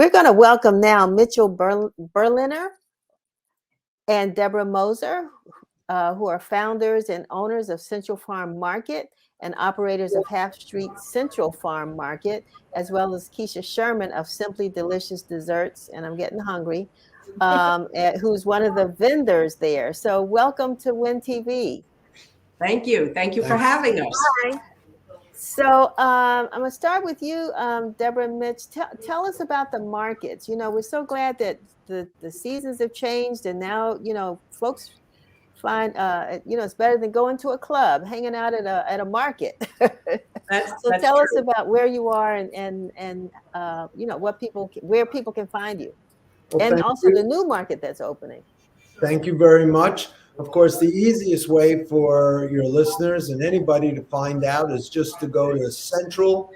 We're going to welcome now Mitchell Berliner and Debra Moser, who are founders and owners of Central Farm Market and operators of Half Street Central Farm Market, as well as Keisha Sherman of Simply Delicious Desserts, and I'm getting hungry, who's one of the vendors there. So welcome to Win TV. Thank you. Thank you for having us. Hi. So I'm going to start with you, Debra and Mitch. Tell us about the markets. You know, we're so glad that the seasons have changed, and now, you know, folks find, you know, it's better than going to a club, hanging out at a market. So tell us about where you are and you know, where people can find you, and also the new market that's opening. Thank you very much. Of course, the easiest way for your listeners and anybody to find out is just to go to Central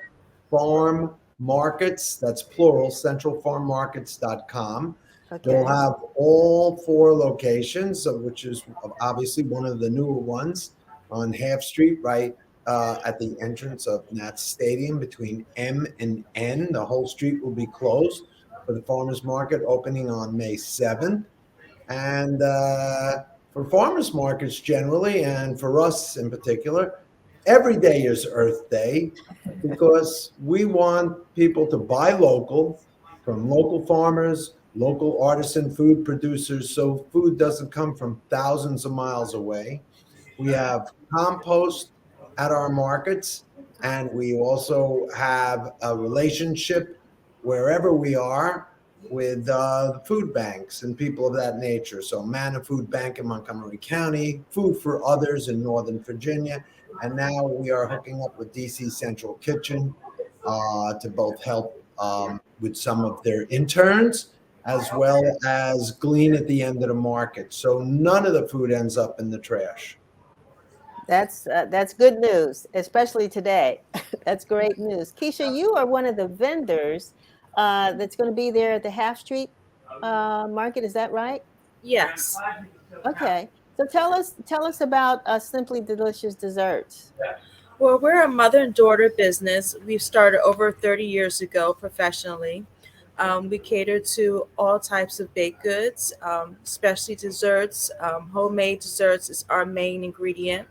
Farm Markets. That's plural, centralfarmmarkets.com. Okay. They'll have all 4 locations, which is obviously one of the newer ones on Half Street, right at the entrance of Nats Stadium between M and N. The whole street will be closed for the farmers market opening on May 7th. And for farmers markets generally, and for us in particular, every day is Earth Day because we want people to buy local from local farmers, local artisan food producers, so food doesn't come from thousands of miles away. We have compost at our markets, and we also have a relationship wherever we are with food banks and people of that nature. So Manna Food Bank in Montgomery County, Food for Others in Northern Virginia, and now we are hooking up with DC Central Kitchen to both help with some of their interns as well as glean at the end of the market. So none of the food ends up in the trash. That's good news, especially today. That's great news. Keisha, you are one of the vendors that's going to be there at the Half Street Market. Is that right? Yes. Okay. So tell us about Simply Delicious Desserts. Well, we're a mother and daughter business. We've started over 30 years ago professionally. We cater to all types of baked goods, especially desserts. Homemade desserts is our main ingredient.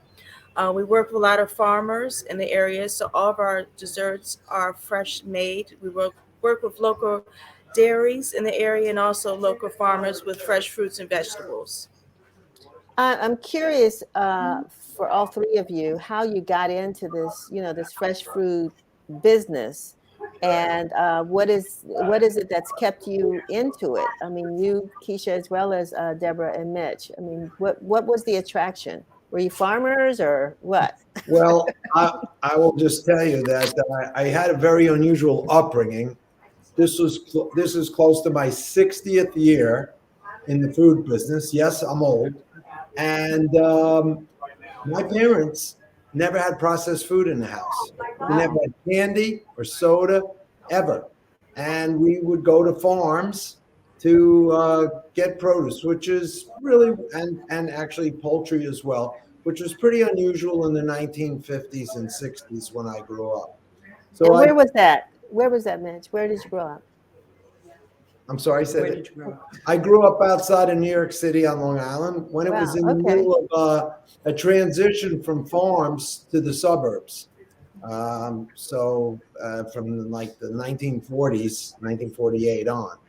We work with a lot of farmers in the area, so all of our desserts are fresh made. We work with local dairies in the area and also local farmers with fresh fruits and vegetables. I'm curious for all 3 of you how you got into this, you know, this fresh food business, and what is it that's kept you into it? I mean, you, Keisha, as well as Debra and Mitch. I mean, what was the attraction? Were you farmers or what? Well, I will just tell you that I had a very unusual upbringing. This is close to my 60th year in the food business. Yes, I'm old. And my parents never had processed food in the house. We never had candy or soda, ever. And we would go to farms to get produce, which is really, and actually poultry as well, which was pretty unusual in the 1950s and 60s when I grew up. So and where was that? Where was that, Mitch? Where did you grow up? I'm sorry, where did you grow up? I grew up outside of New York City on Long Island when it was in the middle of a transition from farms to the suburbs. So from like the 1940s, 1948 on.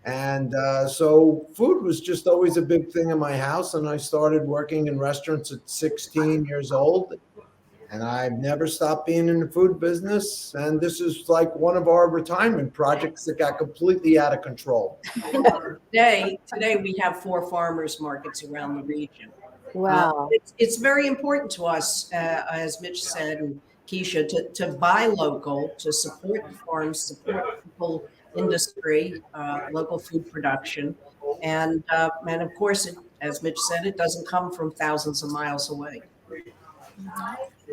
And so food was just always a big thing in my house. And I started working in restaurants at 16 years old. And I've never stopped being in the food business. And this is like one of our retirement projects that got completely out of control. Today we have 4 farmers markets around the region. Wow. It's very important to us, as Mitch said, and Keisha, to buy local, to support the farms, support local industry, local food production. And of course, as Mitch said, it doesn't come from thousands of miles away.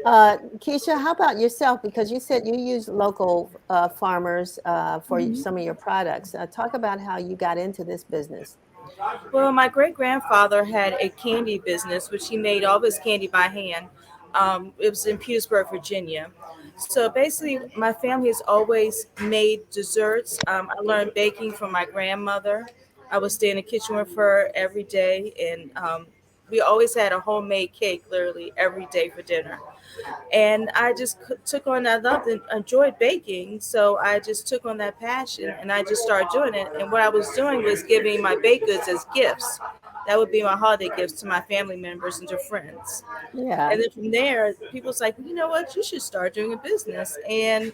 Keisha, how about yourself? Because you said you use local farmers for some of your products. Talk about how you got into this business. Well, my great-grandfather had a candy business, which he made all of his candy by hand. It was in Petersburg, Virginia. So basically, my family has always made desserts. I learned baking from my grandmother. I would stay in the kitchen with her every day, and we always had a homemade cake literally every day for dinner. And I just took on that love and enjoyed baking. So I just took on that passion and I just started doing it. And what I was doing was giving my baked goods as gifts. That would be my holiday gifts to my family members and to friends. Yeah. And then from there, people's like, you know what, you should start doing a business. And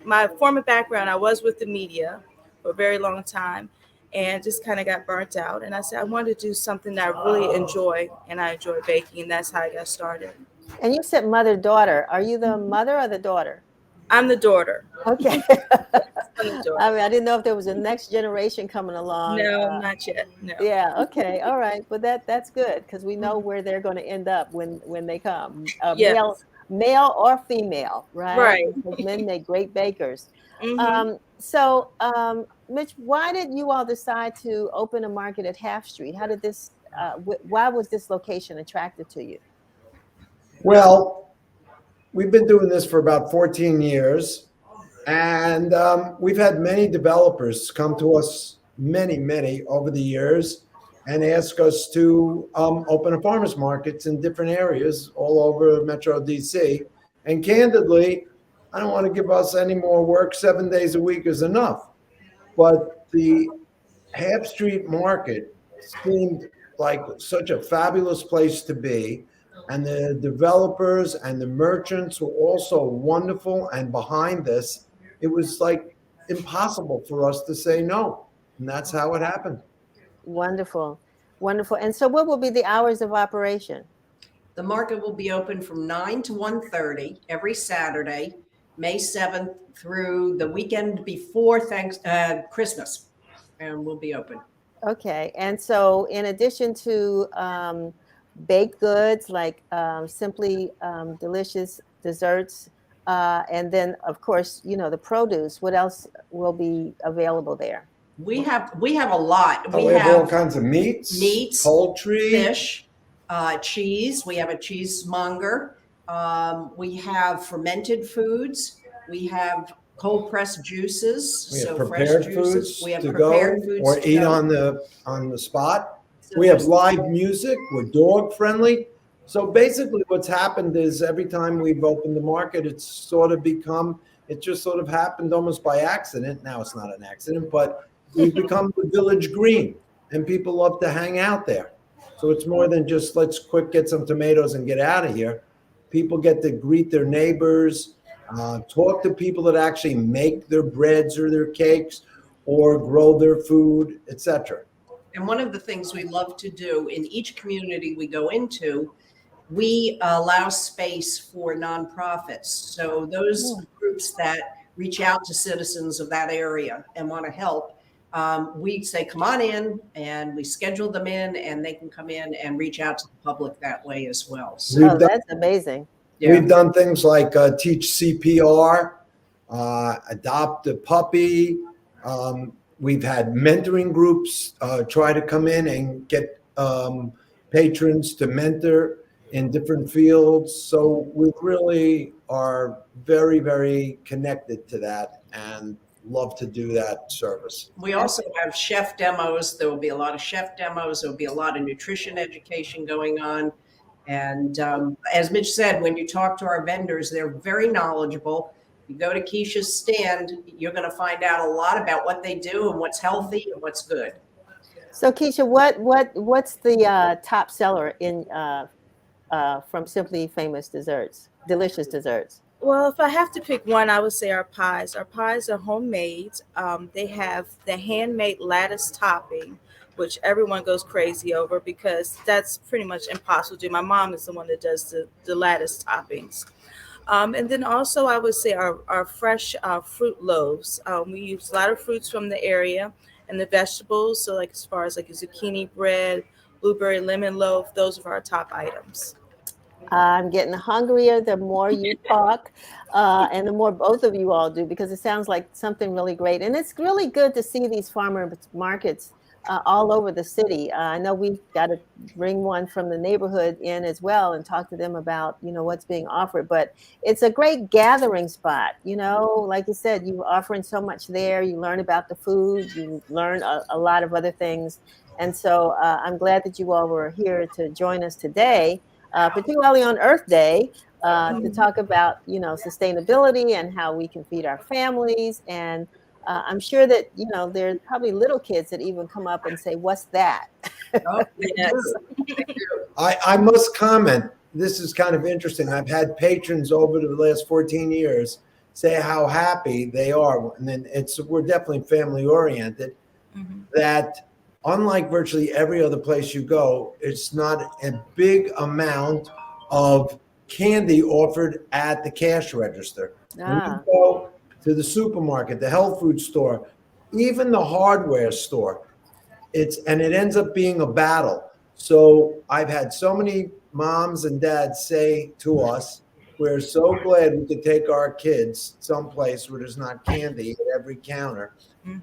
my former background, I was with the media for a very long time and just kind of got burnt out. And I said, I wanted to do something that I really enjoy, and I enjoy baking. And that's how I got started. And you said mother daughter. Are you the mother or the daughter? I'm the daughter. Okay. I'm the daughter. I mean, I didn't know if there was a next generation coming along. No, not yet. No. Yeah. Okay. All right. But that's good because we know where they're going to end up when they come. Male, Yes. male or female, right? Right. Because men make great bakers. Hmm. Mitch, why did you all decide to open a market at Half Street? How did this? Why was this location attractive to you? Well, we've been doing this for about 14 years, and we've had many developers come to us, many over the years, and ask us to open a farmers markets in different areas all over Metro DC. And candidly, I don't want to give us any more work. 7 days a week is enough. But the Half Street Market seemed like such a fabulous place to be. And the developers and the merchants were also wonderful. And behind this, it was like impossible for us to say no. And that's how it happened. Wonderful, wonderful. And so, what will be the hours of operation? The market will be open from 9 to 1:30 every Saturday, May 7th through the weekend before Christmas, and we'll be open. Okay. And so, in addition to baked goods like simply delicious desserts, and then, of course, the produce, what else will be available there? We have a lot. We have all kinds of meats, poultry, fish, cheese. We have a cheesemonger. We have fermented foods. We have cold pressed juices. We have so prepared fresh foods juices. We have to prepared go foods or to eat go. on the spot. So We have there's- live music. We're dog friendly. So basically, what's happened is every time we've opened the market, it just sort of happened almost by accident. Now it's not an accident, but we've become the village green, and people love to hang out there. So it's more than just let's quick get some tomatoes and get out of here. People get to greet their neighbors, talk to people that actually make their breads or their cakes or grow their food, etc. And one of the things we love to do in each community we go into, we allow space for nonprofits. So those groups that reach out to citizens of that area and want to help, we say, come on in, and we schedule them in, and they can come in and reach out to the public that way as well. So, That's amazing. yeah. We've done things like teach CPR, adopt a puppy. We've had mentoring groups try to come in and get patrons to mentor in different fields. So we really are very, very connected to that and love to do that service. We also have chef demos. There will be a lot of chef demos. There will be a lot of nutrition education going on. And as Mitch said, when you talk to our vendors, they're very knowledgeable. You go to Keisha's stand, you're going to find out a lot about what they do and what's healthy and what's good. So, Keisha, what's the top seller in from Simply Famous Desserts, delicious desserts? Well, if I have to pick one, I would say our pies. Our pies are homemade. They have the handmade lattice topping, which everyone goes crazy over because that's pretty much impossible to do. My mom is the one that does the lattice toppings. And then also I would say our fresh fruit loaves. We use a lot of fruits from the area and the vegetables. So like as far as like a zucchini bread, blueberry lemon loaf, those are our top items. I'm getting hungrier the more you talk, and the more both of you all do, because it sounds like something really great. And it's really good to see these farmer markets all over the city. I know we got to bring one from the neighborhood in as well and talk to them about, what's being offered. But it's a great gathering spot. Like you said, you're offering so much there. You learn about the food, you learn a lot of other things. And so I'm glad that you all were here to join us today, particularly on Earth Day, to talk about, sustainability and how we can feed our families. And I'm sure that, there's probably little kids that even come up and say, "What's that?" Oh, Yes. I must comment. This is kind of interesting. I've had patrons over the last 14 years say how happy they are, and then we're definitely family oriented. Mhm. That unlike virtually every other place you go, it's not a big amount of candy offered at the cash register. When you Ah, go to the supermarket, the health food store, even the hardware store, it ends up being a battle. So I've had so many moms and dads say to us, we're so glad we could take our kids someplace where there's not candy at every counter.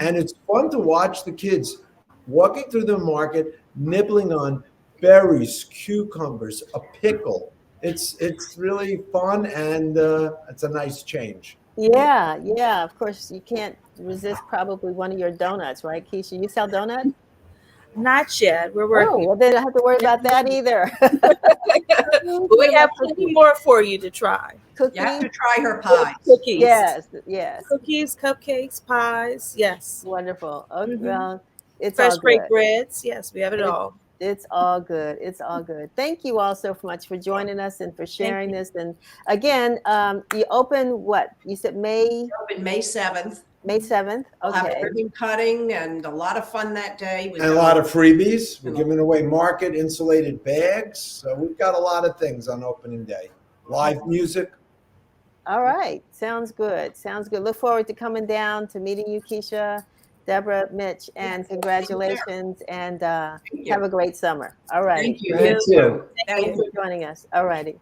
And it's fun to watch the kids walking through the market, nibbling on berries, cucumbers, a pickle. It's really fun, and it's a nice change. yeah, yeah. Of course, you can't resist probably one of your donuts, right, Keisha? You sell donuts? Not yet. We're Oh, working. well, then I don't have to worry about that either. But we have plenty more for you to try. you have Cookies? to try her pies. Cookies. Yes, yes. Cookies, cupcakes, pies. Yes. Wonderful. Okay, Mhm. well, it's Fresh all baked good. breads. Yes, we have it all. It's all good. It's all good. Thank you all so much for joining us and for sharing this. And again, you open what? You said May Open May 7th. 7th. We'll have Okay. ribbon cutting and a lot of fun that day. And a lot of freebies. We're giving away market insulated bags. So we've got a lot of things on opening day. Live music. All right. Sounds good. Sounds good. Look forward to coming down to meeting you, Keisha, Debra, Mitch, and congratulations. And have a great summer. All righty. Thank you. Thank you. Thanks for joining us. All righty.